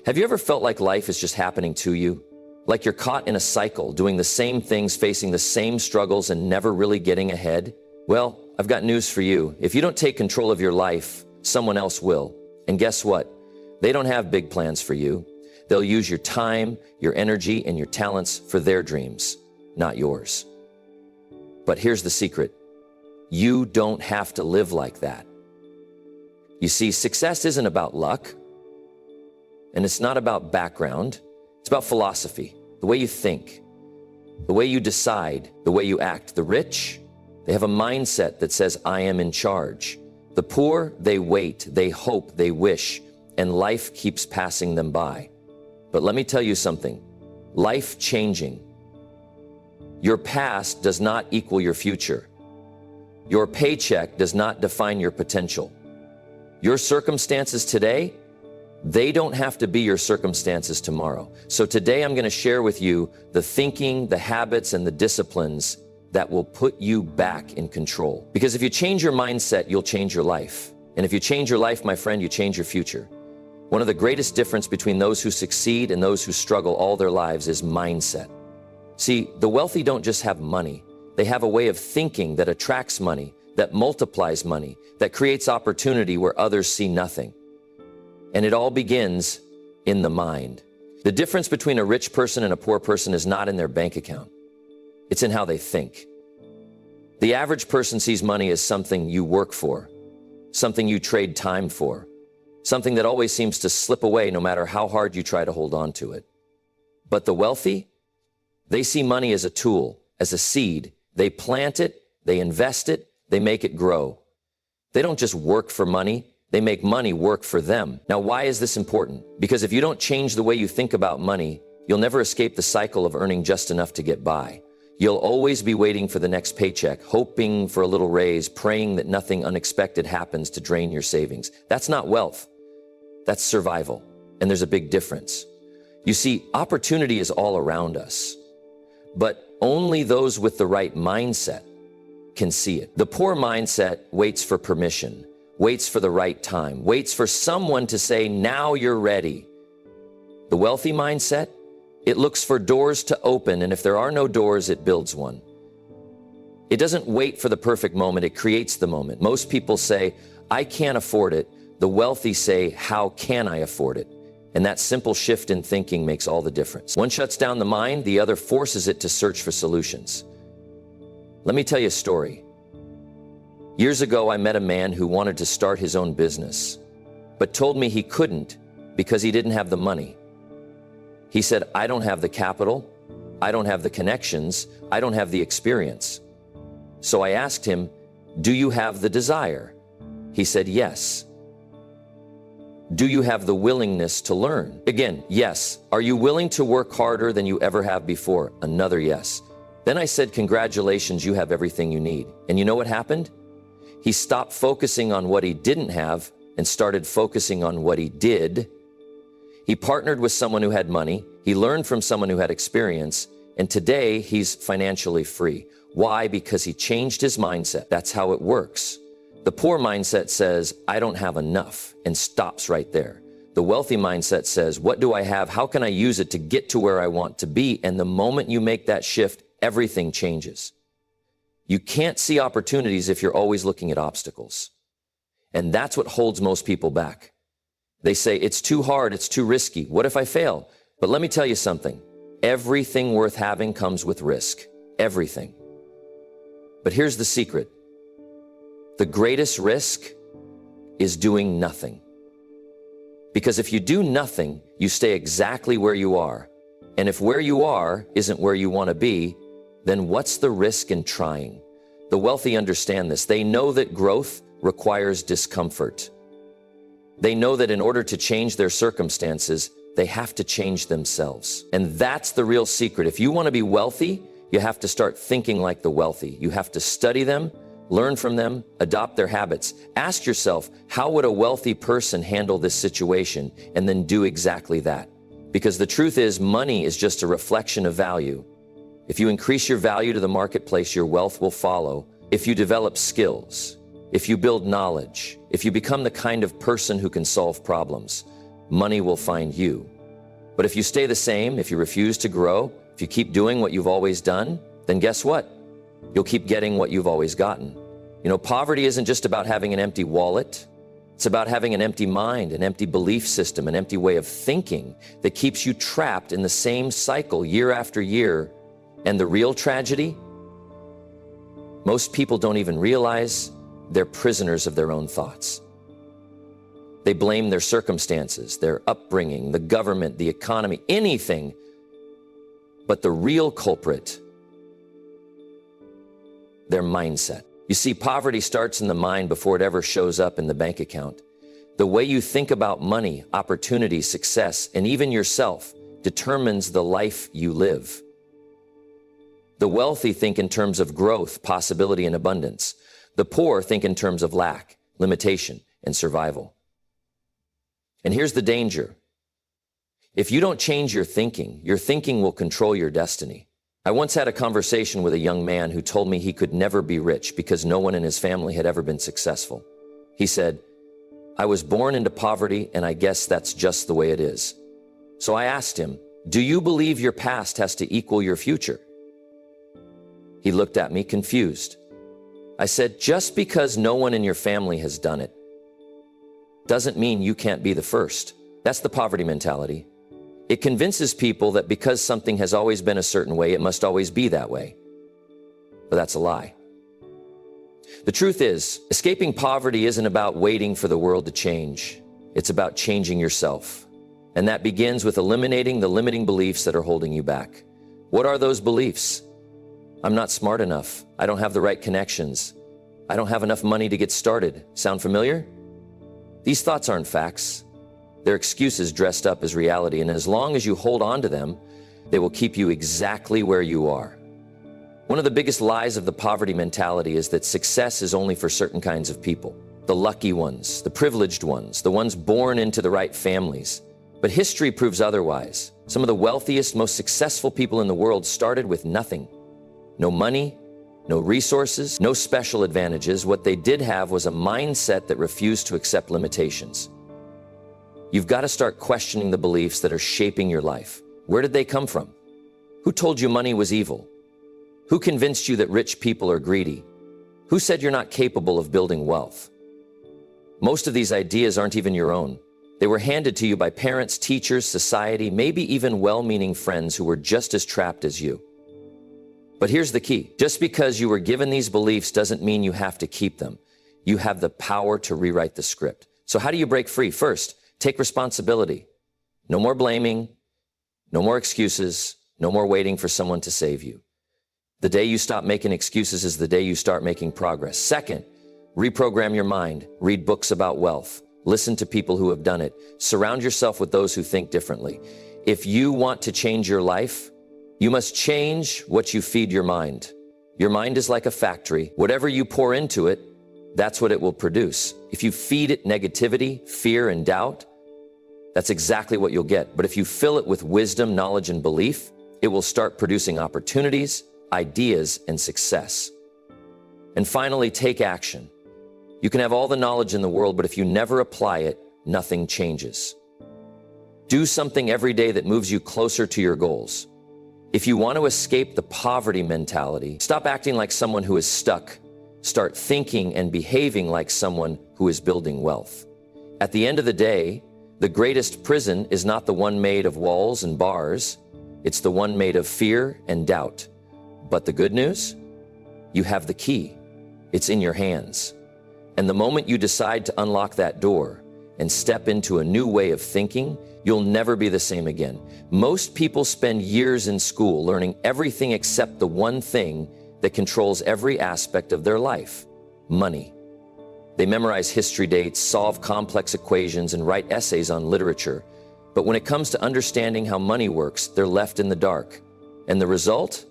Have you ever felt like life is just happening to you? Like you're caught in a cycle, doing the same things, facing the same struggles, and never really getting ahead? Well, I've got news for you. If you don't take control of your life, someone else will. And guess what? They don't have big plans for you. They'll use your time, your energy, and your talents for their dreams, not yours. But here's the secret. You don't have to live like that. You see, success isn't about luck, and it's not about background. It's about philosophy, the way you think, the way you decide, the way you act. The rich, they have a mindset that says, I am in charge. The poor, they wait, they hope, they wish, and life keeps passing them by. But let me tell you something, life-changing. Your past does not equal your future. Your paycheck does not define your potential. Your circumstances today, they don't have to be your circumstances tomorrow. So today I'm going to share with you the thinking, the habits, and the disciplines that will put you back in control. Because if you change your mindset, you'll change your life. And if you change your life, my friend, you change your future. One of the greatest difference between those who succeed and those who struggle all their lives is mindset. See, the wealthy don't just have money. They have a way of thinking that attracts money, that multiplies money, that creates opportunity where others see nothing. And it all begins in the mind. The difference between a rich person and a poor person is not in their bank account. It's in how they think. The average person sees money as something you work for, something you trade time for, something that always seems to slip away no matter how hard you try to hold on to it. But the wealthy, they see money as a tool, as a seed. They plant it, they invest it, they make it grow. They don't just work for money, they make money work for them. Now, why is this important? Because if you don't change the way you think about money, you'll never escape the cycle of earning just enough to get by. You'll always be waiting for the next paycheck, hoping for a little raise, praying that nothing unexpected happens to drain your savings. That's not wealth. That's survival. And there's a big difference. You see, opportunity is all around us, but only those with the right mindset can see it. The poor mindset waits for permission, waits for the right time, waits for someone to say, now you're ready. The wealthy mindset, it looks for doors to open, and if there are no doors, it builds one. It doesn't wait for the perfect moment, it creates the moment. Most people say, I can't afford it. The wealthy say, how can I afford it? And that simple shift in thinking makes all the difference. One shuts down the mind, the other forces it to search for solutions. Let me tell you a story. Years ago, I met a man who wanted to start his own business, but told me he couldn't because he didn't have the money. He said, I don't have the capital, I don't have the connections, I don't have the experience. So I asked him, do you have the desire? He said, yes. Do you have the willingness to learn? Again, yes. Are you willing to work harder than you ever have before? Another yes. Then I said, congratulations, you have everything you need. And you know what happened? He stopped focusing on what he didn't have and started focusing on what he did. He partnered with someone who had money. He learned from someone who had experience. And today he's financially free. Why? Because he changed his mindset. That's how it works. The poor mindset says, I don't have enough, and stops right there. The wealthy mindset says, what do I have? How can I use it to get to where I want to be? And the moment you make that shift, everything changes. You can't see opportunities if you're always looking at obstacles. And that's what holds most people back. They say, it's too hard, it's too risky. What if I fail? But let me tell you something. Everything worth having comes with risk. Everything. But here's the secret. The greatest risk is doing nothing. Because if you do nothing, you stay exactly where you are. And if where you are isn't where you want to be, then what's the risk in trying? The wealthy understand this. They know that growth requires discomfort. They know that in order to change their circumstances, they have to change themselves. And that's the real secret. If you want to be wealthy, you have to start thinking like the wealthy. You have to study them, learn from them, adopt their habits. Ask yourself, how would a wealthy person handle this situation? And then do exactly that. Because the truth is, money is just a reflection of value. If you increase your value to the marketplace, your wealth will follow. If you develop skills, if you build knowledge, if you become the kind of person who can solve problems, money will find you. But if you stay the same, if you refuse to grow, if you keep doing what you've always done, then guess what? You'll keep getting what you've always gotten. Poverty isn't just about having an empty wallet. It's about having an empty mind, an empty belief system, an empty way of thinking that keeps you trapped in the same cycle year after year. And the real tragedy? Most people don't even realize they're prisoners of their own thoughts. They blame their circumstances, their upbringing, the government, the economy, anything. But the real culprit, their mindset. You see, poverty starts in the mind before it ever shows up in the bank account. The way you think about money, opportunity, success, and even yourself determines the life you live. The wealthy think in terms of growth, possibility, and abundance. The poor think in terms of lack, limitation, and survival. And here's the danger. If you don't change your thinking will control your destiny. I once had a conversation with a young man who told me he could never be rich because no one in his family had ever been successful. He said, "I was born into poverty, and I guess that's just the way it is." So I asked him, "Do you believe your past has to equal your future?" He looked at me confused. I said, "Just because no one in your family has done it doesn't mean you can't be the first." That's the poverty mentality. It convinces people that because something has always been a certain way, it must always be that way. But that's a lie. The truth is, escaping poverty isn't about waiting for the world to change. It's about changing yourself. And that begins with eliminating the limiting beliefs that are holding you back. What are those beliefs? I'm not smart enough. I don't have the right connections. I don't have enough money to get started. Sound familiar? These thoughts aren't facts. They're excuses dressed up as reality, and as long as you hold on to them, they will keep you exactly where you are. One of the biggest lies of the poverty mentality is that success is only for certain kinds of people. The lucky ones, the privileged ones, the ones born into the right families. But history proves otherwise. Some of the wealthiest, most successful people in the world started with nothing. No money, no resources, no special advantages. What they did have was a mindset that refused to accept limitations. You've got to start questioning the beliefs that are shaping your life. Where did they come from? Who told you money was evil? Who convinced you that rich people are greedy? Who said you're not capable of building wealth? Most of these ideas aren't even your own. They were handed to you by parents, teachers, society, maybe even well-meaning friends who were just as trapped as you. But here's the key. Just because you were given these beliefs doesn't mean you have to keep them. You have the power to rewrite the script. So how do you break free? First, take responsibility. No more blaming, no more excuses, no more waiting for someone to save you. The day you stop making excuses is the day you start making progress. Second, reprogram your mind. Read books about wealth. Listen to people who have done it. Surround yourself with those who think differently. If you want to change your life, you must change what you feed your mind. Your mind is like a factory. Whatever you pour into it, that's what it will produce. If you feed it negativity, fear, and doubt, that's exactly what you'll get. But if you fill it with wisdom, knowledge, and belief, it will start producing opportunities, ideas, and success. And finally, take action. You can have all the knowledge in the world, but if you never apply it, nothing changes. Do something every day that moves you closer to your goals. If you want to escape the poverty mentality, stop acting like someone who is stuck. Start thinking and behaving like someone who is building wealth. At the end of the day, the greatest prison is not the one made of walls and bars. It's the one made of fear and doubt. But the good news? You have the key. It's in your hands. And the moment you decide to unlock that door and step into a new way of thinking, you'll never be the same again. Most people spend years in school learning everything except the one thing that controls every aspect of their life: money. They memorize history dates, solve complex equations, and write essays on literature. But when it comes to understanding how money works, they're left in the dark. And the result?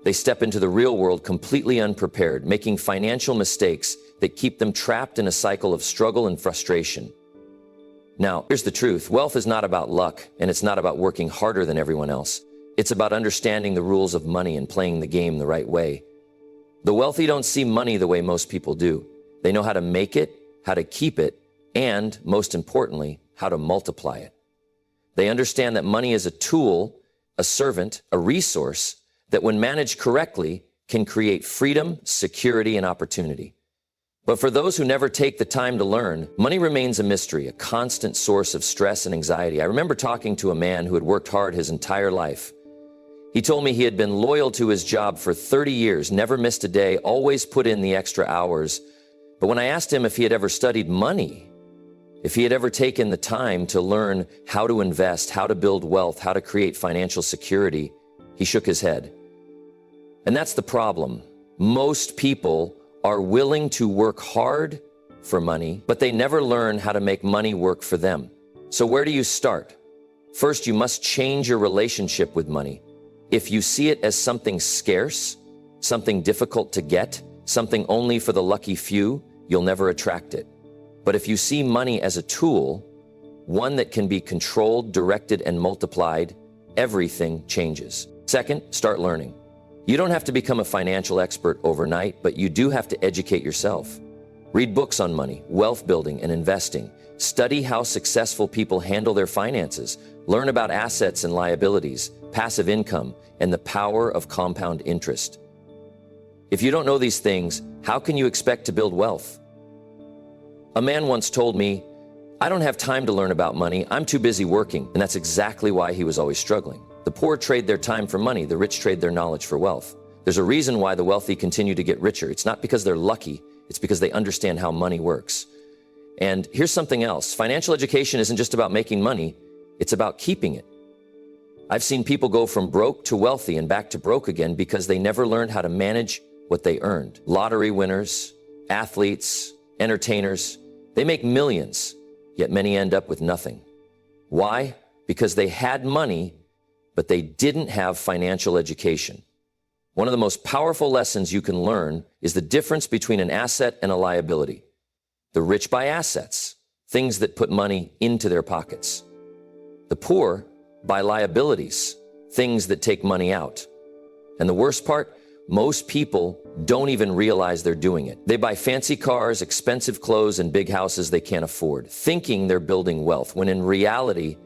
They step into the real world completely unprepared, making financial mistakes that keep them trapped in a cycle of struggle and frustration. Now, here's the truth. Wealth is not about luck, and it's not about working harder than everyone else. It's about understanding the rules of money and playing the game the right way. The wealthy don't see money the way most people do. They know how to make it, how to keep it, and, most importantly, how to multiply it. They understand that money is a tool, a servant, a resource that when managed correctly can create freedom, security, and opportunity. But for those who never take the time to learn, money remains a mystery, a constant source of stress and anxiety. I remember talking to a man who had worked hard his entire life. He told me he had been loyal to his job for 30 years, never missed a day, always put in the extra hours. But when I asked him if he had ever studied money, if he had ever taken the time to learn how to invest, how to build wealth, how to create financial security, he shook his head. And that's the problem. Most people are willing to work hard for money, but they never learn how to make money work for them. So where do you start? First, you must change your relationship with money. If you see it as something scarce, something difficult to get, something only for the lucky few, you'll never attract it. But if you see money as a tool, one that can be controlled, directed, and multiplied, everything changes. Second, start learning. You don't have to become a financial expert overnight, but you do have to educate yourself. Read books on money, wealth building, and investing. Study how successful people handle their finances. Learn about assets and liabilities, passive income, and the power of compound interest. If you don't know these things, how can you expect to build wealth? A man once told me, "I don't have time to learn about money. I'm too busy working." And that's exactly why he was always struggling. The poor trade their time for money. The rich trade their knowledge for wealth. There's a reason why the wealthy continue to get richer. It's not because they're lucky. It's because they understand how money works. And here's something else. Financial education isn't just about making money. It's about keeping it. I've seen people go from broke to wealthy and back to broke again because they never learned how to manage what they earned. Lottery winners, athletes, entertainers, they make millions, yet many end up with nothing. Why? Because they had money, but they didn't have financial education. One of the most powerful lessons you can learn is the difference between an asset and a liability. The rich buy assets, things that put money into their pockets. The poor buy liabilities, things that take money out. And the worst part, most people don't even realize they're doing it. They buy fancy cars, expensive clothes, and big houses they can't afford, thinking they're building wealth, when in reality,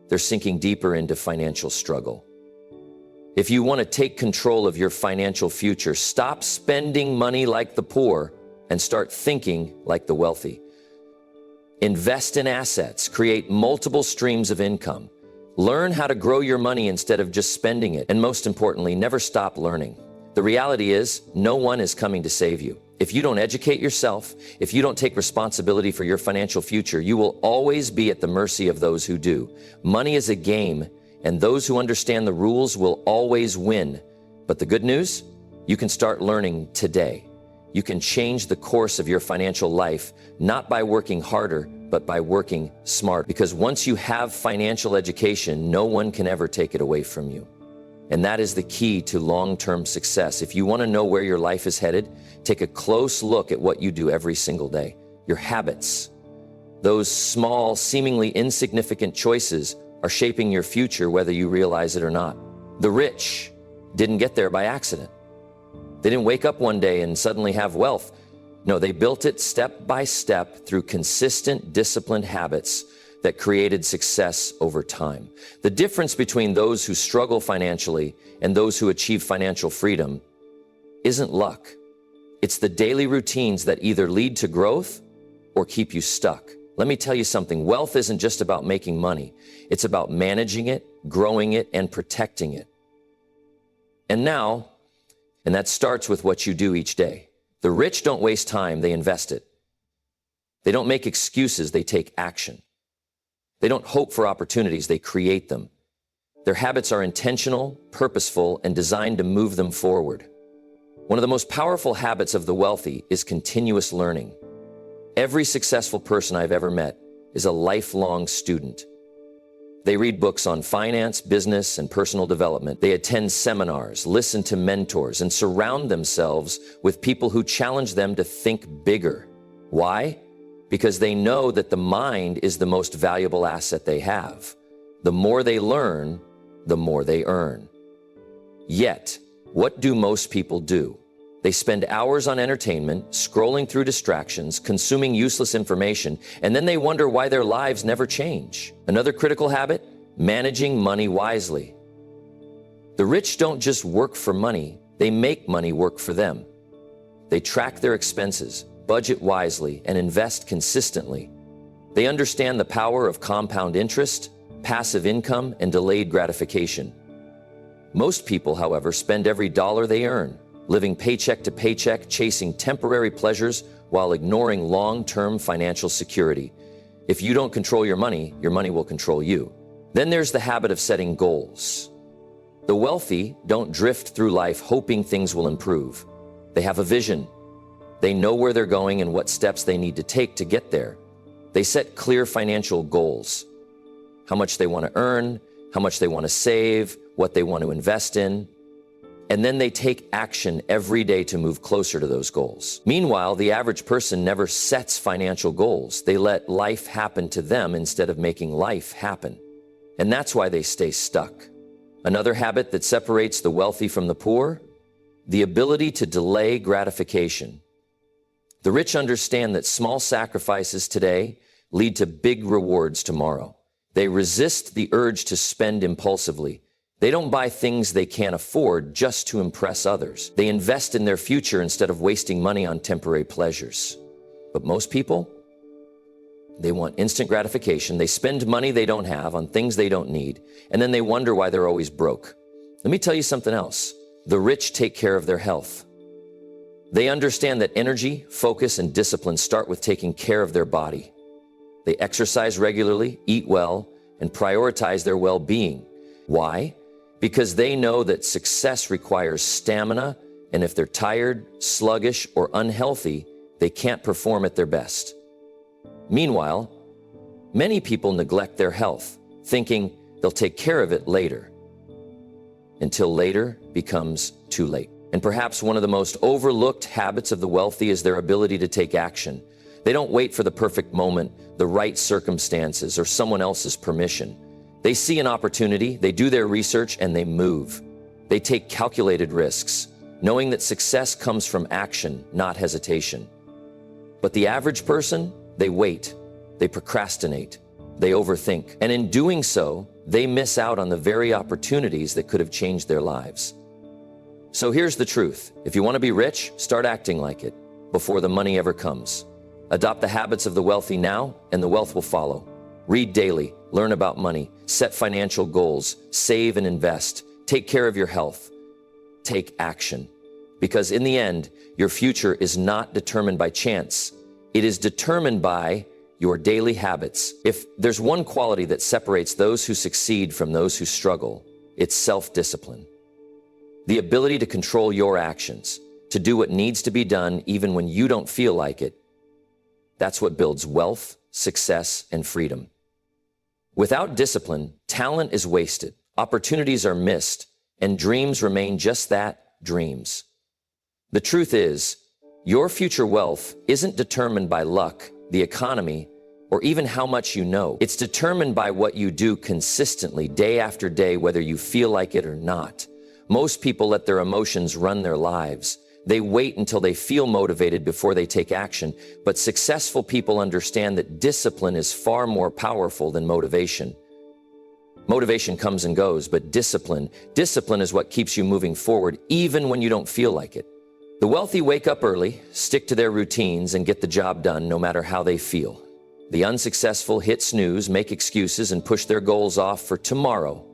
they're sinking deeper into financial struggle. If you want to take control of your financial future, stop spending money like the poor and start thinking like the wealthy. Invest in assets, create multiple streams of income. Learn how to grow your money instead of just spending it. And most importantly, never stop learning. The reality is, no one is coming to save you. If you don't educate yourself, if you don't take responsibility for your financial future, you will always be at the mercy of those who do. Money is a game, and those who understand the rules will always win. But the good news? You can start learning today. You can change the course of your financial life, not by working harder, but by working smart. Because once you have financial education, no one can ever take it away from you. And that is the key to long-term success. If you want to know where your life is headed, take a close look at what you do every single day. Your habits. Those small, seemingly insignificant choices are shaping your future whether you realize it or not. The rich didn't get there by accident. They didn't wake up one day and suddenly have wealth. No, they built it step by step through consistent, disciplined habits that created success over time. The difference between those who struggle financially and those who achieve financial freedom isn't luck. It's the daily routines that either lead to growth or keep you stuck. Let me tell you something. Wealth isn't just about making money. It's about managing it, growing it, and protecting it. And that starts with what you do each day. The rich don't waste time, they invest it. They don't make excuses, they take action. They don't hope for opportunities, they create them. Their habits are intentional, purposeful, and designed to move them forward. One of the most powerful habits of the wealthy is continuous learning. Every successful person I've ever met is a lifelong student. They read books on finance, business, and personal development. They attend seminars, listen to mentors, and surround themselves with people who challenge them to think bigger. Why? Because they know that the mind is the most valuable asset they have. The more they learn, the more they earn. Yet, what do most people do? They spend hours on entertainment, scrolling through distractions, consuming useless information, and then they wonder why their lives never change. Another critical habit: managing money wisely. The rich don't just work for money, they make money work for them. They track their expenses, budget wisely, and invest consistently. They understand the power of compound interest, passive income, and delayed gratification. Most people, however, spend every dollar they earn, living paycheck to paycheck, chasing temporary pleasures while ignoring long-term financial security. If you don't control your money will control you. Then there's the habit of setting goals. The wealthy don't drift through life hoping things will improve. They have a vision. They know where they're going and what steps they need to take to get there. They set clear financial goals: how much they want to earn, how much they want to save, what they want to invest in. And then they take action every day to move closer to those goals. Meanwhile, the average person never sets financial goals. They let life happen to them instead of making life happen. And that's why they stay stuck. Another habit that separates the wealthy from the poor: the ability to delay gratification. The rich understand that small sacrifices today lead to big rewards tomorrow. They resist the urge to spend impulsively. They don't buy things they can't afford just to impress others. They invest in their future instead of wasting money on temporary pleasures. But most people, they want instant gratification. They spend money they don't have on things they don't need, and then they wonder why they're always broke. Let me tell you something else. The rich take care of their health. They understand that energy, focus, and discipline start with taking care of their body. They exercise regularly, eat well, and prioritize their well-being. Why? Because they know that success requires stamina, and if they're tired, sluggish, or unhealthy, they can't perform at their best. Meanwhile, many people neglect their health, thinking they'll take care of it later, until later becomes too late. And perhaps one of the most overlooked habits of the wealthy is their ability to take action. They don't wait for the perfect moment, the right circumstances, or someone else's permission. They see an opportunity, they do their research, and they move. They take calculated risks, knowing that success comes from action, not hesitation. But the average person, they wait, they procrastinate, they overthink, and in doing so, they miss out on the very opportunities that could have changed their lives. So here's the truth. If you want to be rich, start acting like it before the money ever comes. Adopt the habits of the wealthy now, and the wealth will follow. Read daily, learn about money, set financial goals, save and invest, take care of your health, take action. Because in the end, your future is not determined by chance. It is determined by your daily habits. If there's one quality that separates those who succeed from those who struggle, it's self-discipline. The ability to control your actions, to do what needs to be done even when you don't feel like it. That's what builds wealth, success, and freedom. Without discipline, talent is wasted, opportunities are missed, and dreams remain just that, dreams. The truth is, your future wealth isn't determined by luck, the economy, or even how much you know. It's determined by what you do consistently, day after day, whether you feel like it or not. Most people let their emotions run their lives. They wait until they feel motivated before they take action. But successful people understand that discipline is far more powerful than motivation. Motivation comes and goes, but discipline is what keeps you moving forward, even when you don't feel like it. The wealthy wake up early, stick to their routines, and get the job done no matter how they feel. The unsuccessful hit snooze, make excuses, and push their goals off for tomorrow.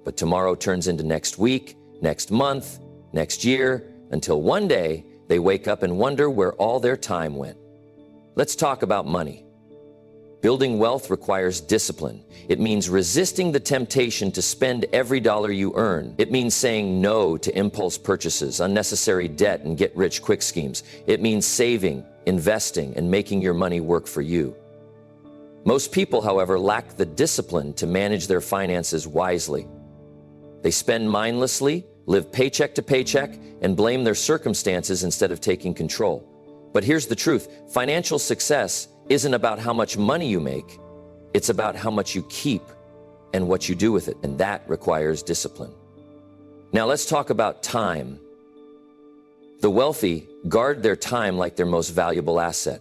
But tomorrow turns into next week, next month, next year, until one day they wake up and wonder where all their time went. Let's talk about money. Building wealth requires discipline. It means resisting the temptation to spend every dollar you earn. It means saying no to impulse purchases, unnecessary debt, and get-rich-quick schemes. It means saving, investing, and making your money work for you. Most people, however, lack the discipline to manage their finances wisely. They spend mindlessly, live paycheck to paycheck, and blame their circumstances instead of taking control. But here's the truth. Financial success isn't about how much money you make. It's about how much you keep and what you do with it, and that requires discipline. Now let's talk about time. The wealthy guard their time like their most valuable asset,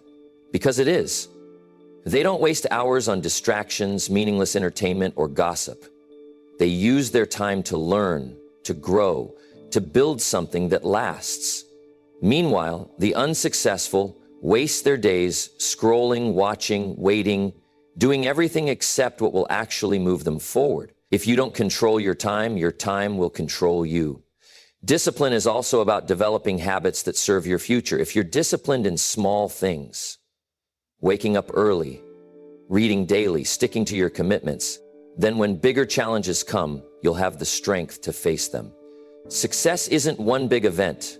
because it is. They don't waste hours on distractions, meaningless entertainment, or gossip. They use their time to learn, to grow, to build something that lasts. Meanwhile, the unsuccessful waste their days scrolling, watching, waiting, doing everything except what will actually move them forward. If you don't control your time will control you. Discipline is also about developing habits that serve your future. If you're disciplined in small things, waking up early, reading daily, sticking to your commitments, then when bigger challenges come, you'll have the strength to face them. Success isn't one big event.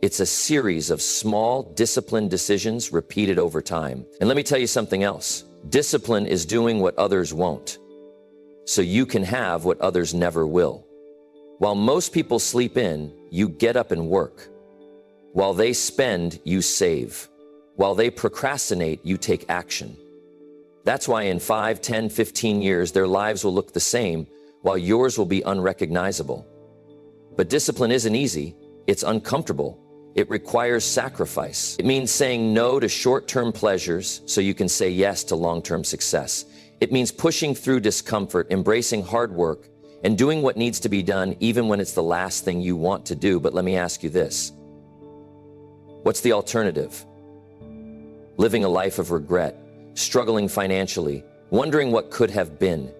It's a series of small, disciplined decisions repeated over time. And let me tell you something else. Discipline is doing what others won't, so you can have what others never will. While most people sleep in, you get up and work. While they spend, you save. While they procrastinate, you take action. That's why in 5, 10, 15 years, their lives will look the same, while yours will be unrecognizable. But discipline isn't easy. It's uncomfortable. It requires sacrifice. It means saying no to short-term pleasures so you can say yes to long-term success. It means pushing through discomfort, embracing hard work, and doing what needs to be done even when it's the last thing you want to do. But let me ask you this. What's the alternative? Living a life of regret, struggling financially, wondering what could have been.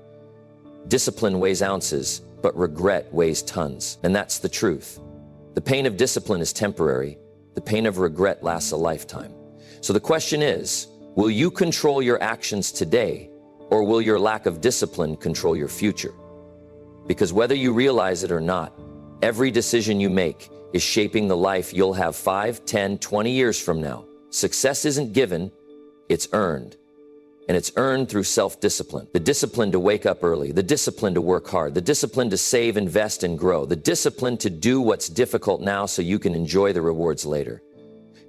Discipline weighs ounces, but regret weighs tons. And that's the truth. The pain of discipline is temporary. The pain of regret lasts a lifetime. So the question is, will you control your actions today, or will your lack of discipline control your future? Because whether you realize it or not, every decision you make is shaping the life you'll have 5, 10, 20 years from now. Success isn't given, it's earned. And it's earned through self-discipline. The discipline to wake up early, the discipline to work hard, the discipline to save, invest, and grow, the discipline to do what's difficult now so you can enjoy the rewards later.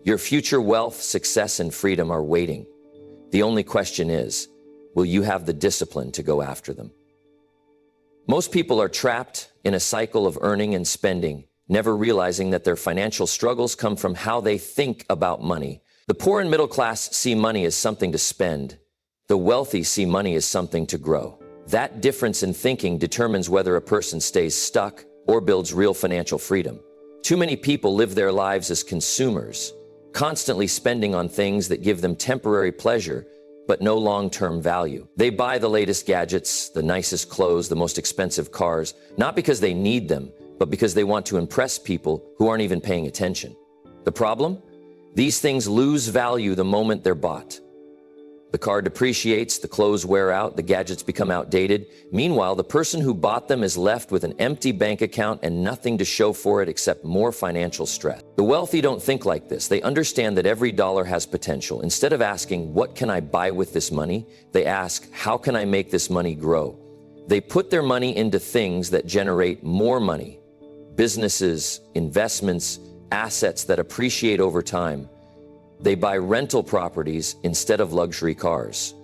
Your future wealth, success, and freedom are waiting. The only question is, will you have the discipline to go after them? Most people are trapped in a cycle of earning and spending, never realizing that their financial struggles come from how they think about money. The poor and middle class see money as something to spend. The wealthy see money as something to grow. That difference in thinking determines whether a person stays stuck or builds real financial freedom. Too many people live their lives as consumers, constantly spending on things that give them temporary pleasure, but no long-term value. They buy the latest gadgets, the nicest clothes, the most expensive cars, not because they need them, but because they want to impress people who aren't even paying attention. The problem? These things lose value the moment they're bought. The car depreciates, the clothes wear out, the gadgets become outdated. Meanwhile, the person who bought them is left with an empty bank account and nothing to show for it except more financial stress. The wealthy don't think like this. They understand that every dollar has potential. Instead of asking, what can I buy with this money? They ask, how can I make this money grow? They put their money into things that generate more money. Businesses, investments, assets that appreciate over time. They buy rental properties instead of luxury cars.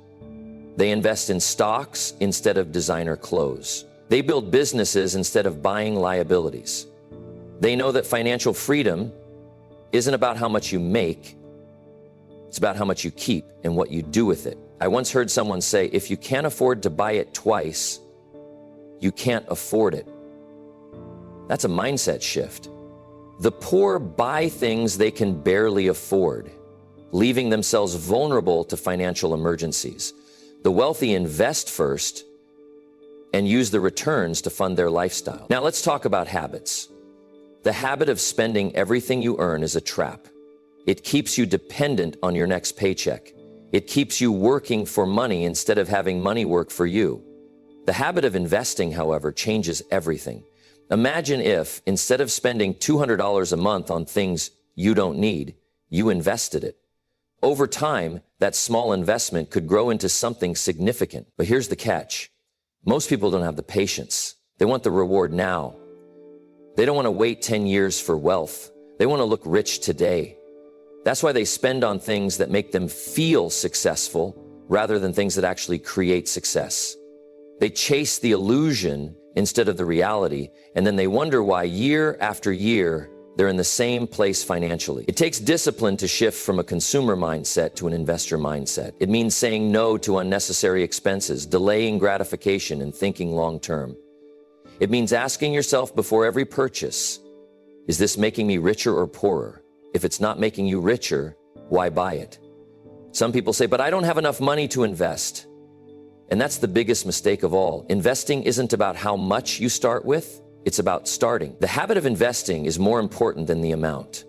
They invest in stocks instead of designer clothes. They build businesses instead of buying liabilities. They know that financial freedom isn't about how much you make. It's about how much you keep and what you do with it. I once heard someone say, if you can't afford to buy it twice, you can't afford it. That's a mindset shift. The poor buy things they can barely afford, leaving themselves vulnerable to financial emergencies. The wealthy invest first and use the returns to fund their lifestyle. Now let's talk about habits. The habit of spending everything you earn is a trap. It keeps you dependent on your next paycheck. It keeps you working for money instead of having money work for you. The habit of investing, however, changes everything. Imagine if, instead of spending $200 a month on things you don't need, you invested it. Over time, that small investment could grow into something significant. But here's the catch. Most people don't have the patience. They want the reward now. They don't want to wait 10 years for wealth. They want to look rich today. That's why they spend on things that make them feel successful rather than things that actually create success. They chase the illusion instead of the reality, and then they wonder why year after year, they're in the same place financially. It takes discipline to shift from a consumer mindset to an investor mindset. It means saying no to unnecessary expenses, delaying gratification, and thinking long-term. It means asking yourself before every purchase, is this making me richer or poorer? If it's not making you richer, why buy it? Some people say, but I don't have enough money to invest. And that's the biggest mistake of all. Investing isn't about how much you start with, it's about starting. The habit of investing is more important than the amount.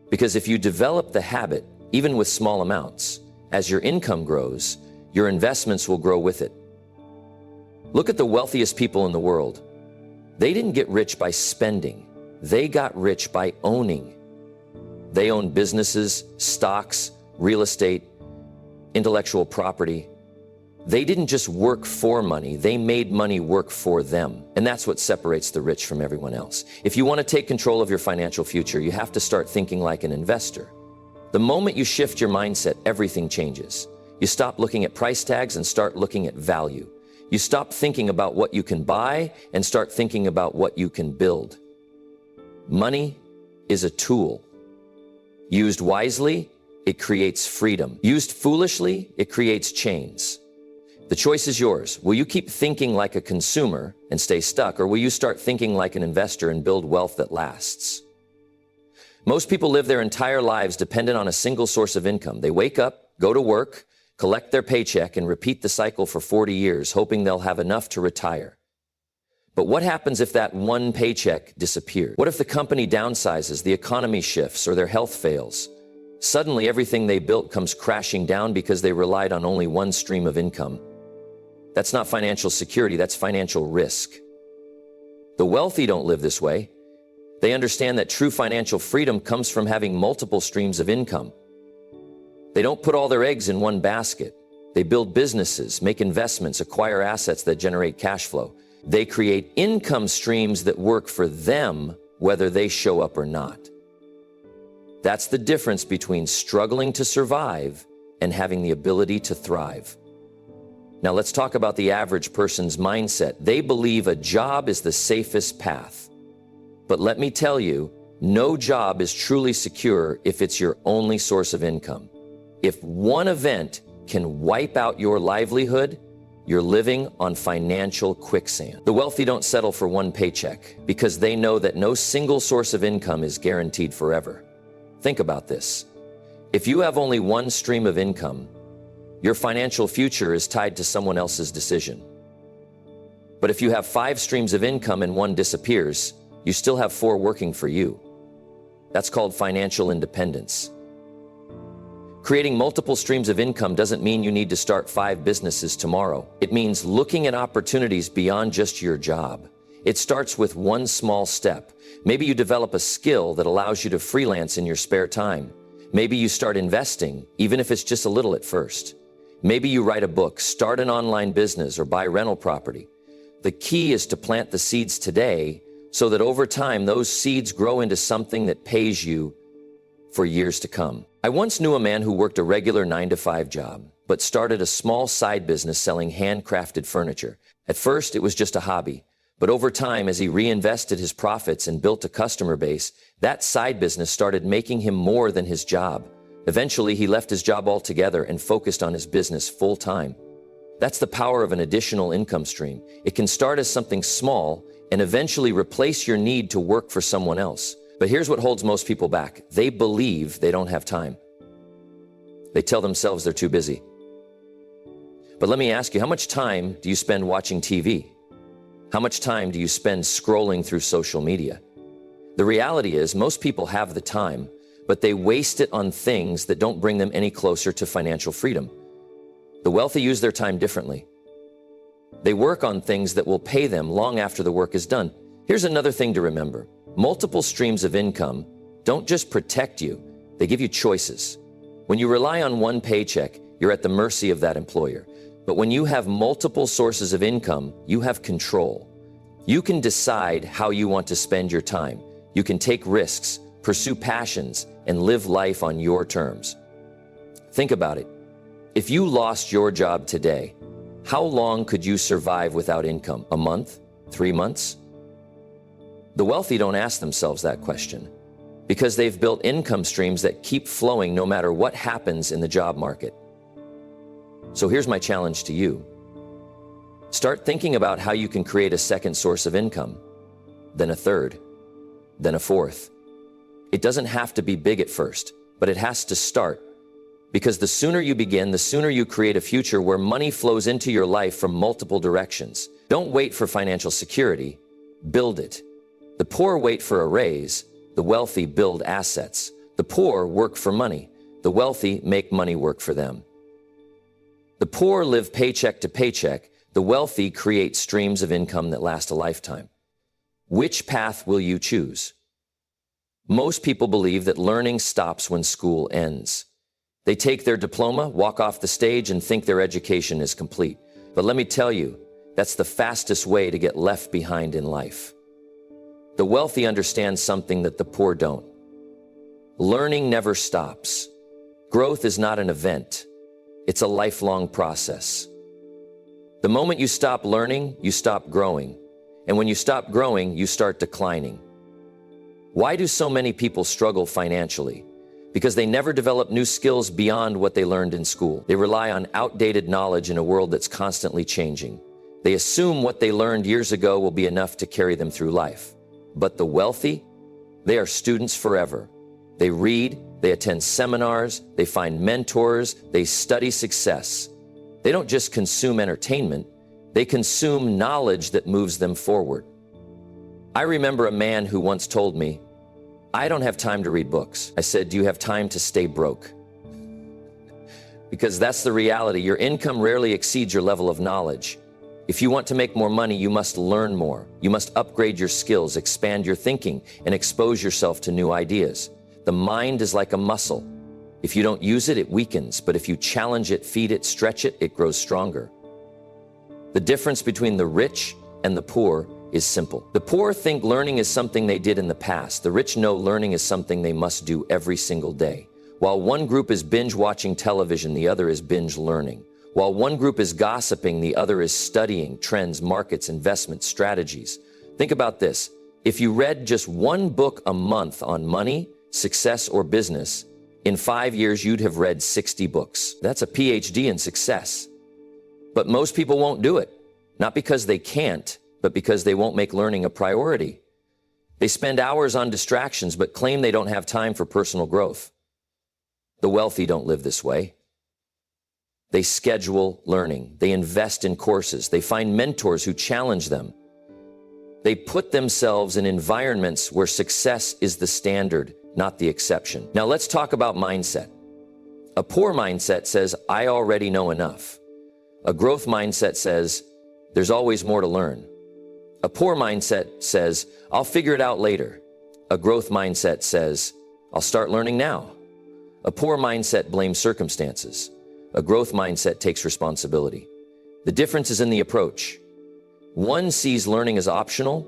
Because if you develop the habit, even with small amounts, as your income grows, your investments will grow with it. Look at the wealthiest people in the world. They didn't get rich by spending. They got rich by owning. They own businesses, stocks, real estate, intellectual property. They didn't just work for money, they made money work for them. And that's what separates the rich from everyone else. If you want to take control of your financial future, you have to start thinking like an investor. The moment you shift your mindset, everything changes. You stop looking at price tags and start looking at value. You stop thinking about what you can buy and start thinking about what you can build. Money is a tool. Used wisely, it creates freedom. Used foolishly, it creates chains. The choice is yours. Will you keep thinking like a consumer and stay stuck, or will you start thinking like an investor and build wealth that lasts? Most people live their entire lives dependent on a single source of income. They wake up, go to work, collect their paycheck, and repeat the cycle for 40 years, hoping they'll have enough to retire. But what happens if that one paycheck disappears? What if the company downsizes, the economy shifts, or their health fails? Suddenly, everything they built comes crashing down because they relied on only one stream of income. That's not financial security, that's financial risk. The wealthy don't live this way. They understand that true financial freedom comes from having multiple streams of income. They don't put all their eggs in one basket. They build businesses, make investments, acquire assets that generate cash flow. They create income streams that work for them, whether they show up or not. That's the difference between struggling to survive and having the ability to thrive. Now let's talk about the average person's mindset. They believe a job is the safest path. But let me tell you, no job is truly secure if it's your only source of income. If one event can wipe out your livelihood, you're living on financial quicksand. The wealthy don't settle for one paycheck because they know that no single source of income is guaranteed forever. Think about this. If you have only one stream of income, your financial future is tied to someone else's decision. But if you have 5 streams of income and one disappears, you still have 4 working for you. That's called financial independence. Creating multiple streams of income doesn't mean you need to start 5 businesses tomorrow. It means looking at opportunities beyond just your job. It starts with one small step. Maybe you develop a skill that allows you to freelance in your spare time. Maybe you start investing, even if it's just a little at first. Maybe you write a book, start an online business, or buy rental property. The key is to plant the seeds today so that over time those seeds grow into something that pays you for years to come. I once knew a man who worked a regular 9-to-5 job, but started a small side business selling handcrafted furniture. At first, it was just a hobby, but over time, as he reinvested his profits and built a customer base, that side business started making him more than his job. Eventually, he left his job altogether and focused on his business full time. That's the power of an additional income stream. It can start as something small and eventually replace your need to work for someone else. But here's what holds most people back. They believe they don't have time. They tell themselves they're too busy. But let me ask you, how much time do you spend watching TV? How much time do you spend scrolling through social media? The reality is, most people have the time, but they waste it on things that don't bring them any closer to financial freedom. The wealthy use their time differently. They work on things that will pay them long after the work is done. Here's another thing to remember. Multiple streams of income don't just protect you, they give you choices. When you rely on one paycheck, you're at the mercy of that employer. But when you have multiple sources of income, you have control. You can decide how you want to spend your time. You can take risks, pursue passions, and live life on your terms. Think about it. If you lost your job today, how long could you survive without income? A month? 3 months? The wealthy don't ask themselves that question because they've built income streams that keep flowing no matter what happens in the job market. So here's my challenge to you. Start thinking about how you can create a second source of income, then a third, then a fourth. It doesn't have to be big at first, but it has to start. Because the sooner you begin, the sooner you create a future where money flows into your life from multiple directions. Don't wait for financial security, build it. The poor wait for a raise, the wealthy build assets. The poor work for money, the wealthy make money work for them. The poor live paycheck to paycheck, the wealthy create streams of income that last a lifetime. Which path will you choose? Most people believe that learning stops when school ends. They take their diploma, walk off the stage, and think their education is complete. But let me tell you, that's the fastest way to get left behind in life. The wealthy understand something that the poor don't. Learning never stops. Growth is not an event. It's a lifelong process. The moment you stop learning, you stop growing. And when you stop growing, you start declining. Why do so many people struggle financially? Because they never develop new skills beyond what they learned in school. They rely on outdated knowledge in a world that's constantly changing. They assume what they learned years ago will be enough to carry them through life. But the wealthy, they are students forever. They read, they attend seminars, they find mentors, they study success. They don't just consume entertainment, they consume knowledge that moves them forward. I remember a man who once told me, "I don't have time to read books." I said, "Do you have time to stay broke?" Because that's the reality. Your income rarely exceeds your level of knowledge. If you want to make more money, you must learn more. You must upgrade your skills, expand your thinking, and expose yourself to new ideas. The mind is like a muscle. If you don't use it, it weakens. But if you challenge it, feed it, stretch it, it grows stronger. The difference between the rich and the poor is simple. The poor think learning is something they did in the past. The rich know learning is something they must do every single day. While one group is binge watching television, the other is binge learning. While one group is gossiping, the other is studying trends, markets, investment strategies. Think about this. If you read just one book a month on money, success, or business, in 5 years, you'd have read 60 books. That's a PhD in success. But most people won't do it. Not because they can't, but because they won't make learning a priority. They spend hours on distractions, but claim they don't have time for personal growth. The wealthy don't live this way. They schedule learning. They invest in courses. They find mentors who challenge them. They put themselves in environments where success is the standard, not the exception. Now let's talk about mindset. A poor mindset says, "I already know enough." A growth mindset says, "There's always more to learn." A poor mindset says, "I'll figure it out later." A growth mindset says, "I'll start learning now." A poor mindset blames circumstances. A growth mindset takes responsibility. The difference is in the approach. One sees learning as optional,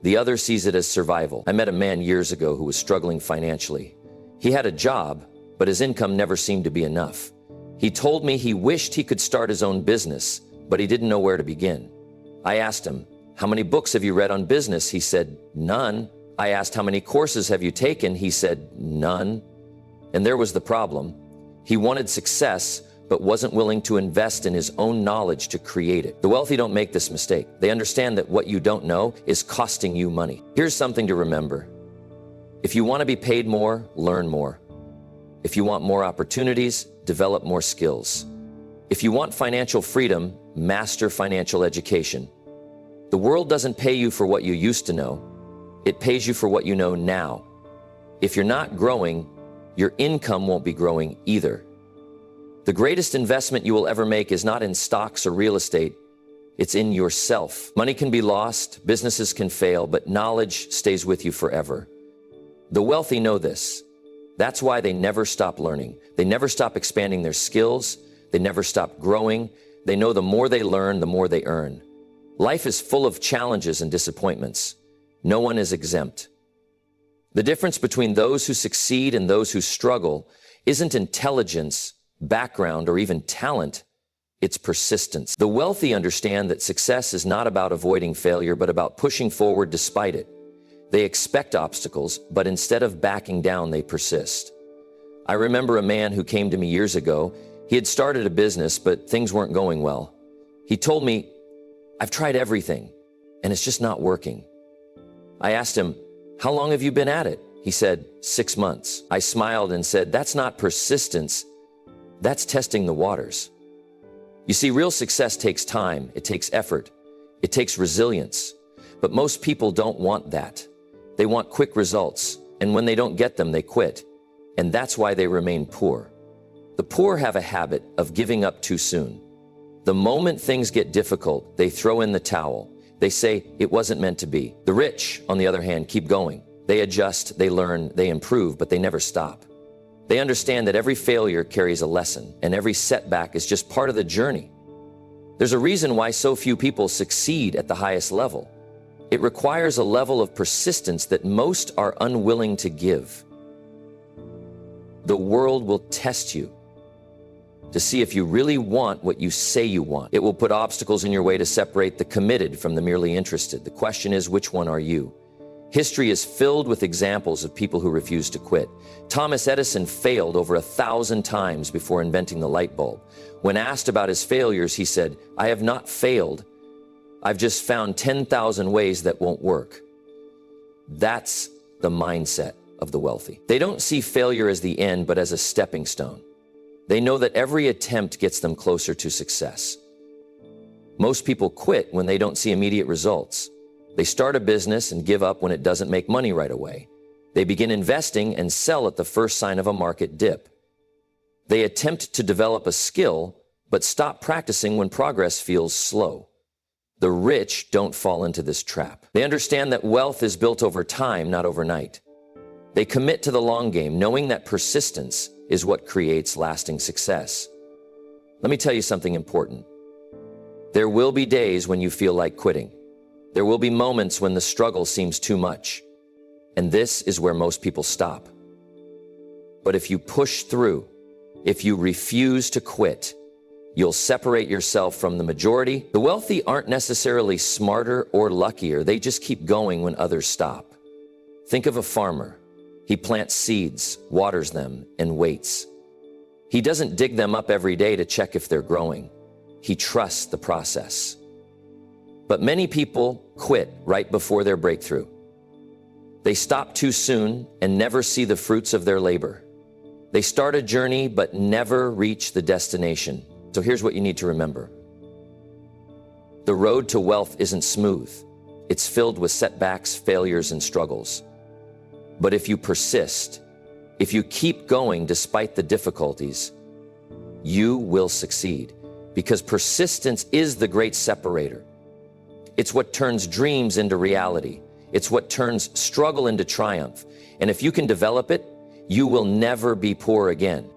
the other sees it as survival. I met a man years ago who was struggling financially. He had a job, but his income never seemed to be enough. He told me he wished he could start his own business, but he didn't know where to begin. I asked him, "How many books have you read on business?" He said, "None." I asked, "How many courses have you taken?" He said, "None." And there was the problem. He wanted success, but wasn't willing to invest in his own knowledge to create it. The wealthy don't make this mistake. They understand that what you don't know is costing you money. Here's something to remember. If you want to be paid more, learn more. If you want more opportunities, develop more skills. If you want financial freedom, master financial education. The world doesn't pay you for what you used to know. It pays you for what you know now. If you're not growing, your income won't be growing either. The greatest investment you will ever make is not in stocks or real estate. It's in yourself. Money can be lost, businesses can fail, but knowledge stays with you forever. The wealthy know this. That's why they never stop learning. They never stop expanding their skills. They never stop growing. They know the more they learn, the more they earn. Life is full of challenges and disappointments. No one is exempt. The difference between those who succeed and those who struggle isn't intelligence, background, or even talent. It's persistence. The wealthy understand that success is not about avoiding failure, but about pushing forward despite it. They expect obstacles, but instead of backing down, they persist. I remember a man who came to me years ago. He had started a business, but things weren't going well. He told me, "I've tried everything, and it's just not working." I asked him, "How long have you been at it?" He said, 6 months. I smiled and said, "That's not persistence. That's testing the waters." You see, real success takes time, it takes effort, it takes resilience. But most people don't want that. They want quick results, and when they don't get them, they quit. And that's why they remain poor. The poor have a habit of giving up too soon. The moment things get difficult, they throw in the towel. They say, "It wasn't meant to be." The rich, on the other hand, keep going. They adjust, they learn, they improve, but they never stop. They understand that every failure carries a lesson, and every setback is just part of the journey. There's a reason why so few people succeed at the highest level. It requires a level of persistence that most are unwilling to give. The world will test you to see if you really want what you say you want. It will put obstacles in your way to separate the committed from the merely interested. The question is, which one are you? History is filled with examples of people who refuse to quit. Thomas Edison failed over 1,000 times before inventing the light bulb. When asked about his failures, he said, "I have not failed. I've just found 10,000 ways that won't work." That's the mindset of the wealthy. They don't see failure as the end, but as a stepping stone. They know that every attempt gets them closer to success. Most people quit when they don't see immediate results. They start a business and give up when it doesn't make money right away. They begin investing and sell at the first sign of a market dip. They attempt to develop a skill, but stop practicing when progress feels slow. The rich don't fall into this trap. They understand that wealth is built over time, not overnight. They commit to the long game, knowing that persistence is what creates lasting success. Let me tell you something important. There will be days when you feel like quitting. There will be moments when the struggle seems too much. And this is where most people stop. But if you push through, if you refuse to quit, you'll separate yourself from the majority. The wealthy aren't necessarily smarter or luckier. They just keep going when others stop. Think of a farmer. He plants seeds, waters them, and waits. He doesn't dig them up every day to check if they're growing. He trusts the process. But many people quit right before their breakthrough. They stop too soon and never see the fruits of their labor. They start a journey but never reach the destination. So here's what you need to remember. The road to wealth isn't smooth. It's filled with setbacks, failures, and struggles. But if you persist, if you keep going despite the difficulties, you will succeed, because persistence is the great separator. It's what turns dreams into reality. It's what turns struggle into triumph. And if you can develop it, you will never be poor again.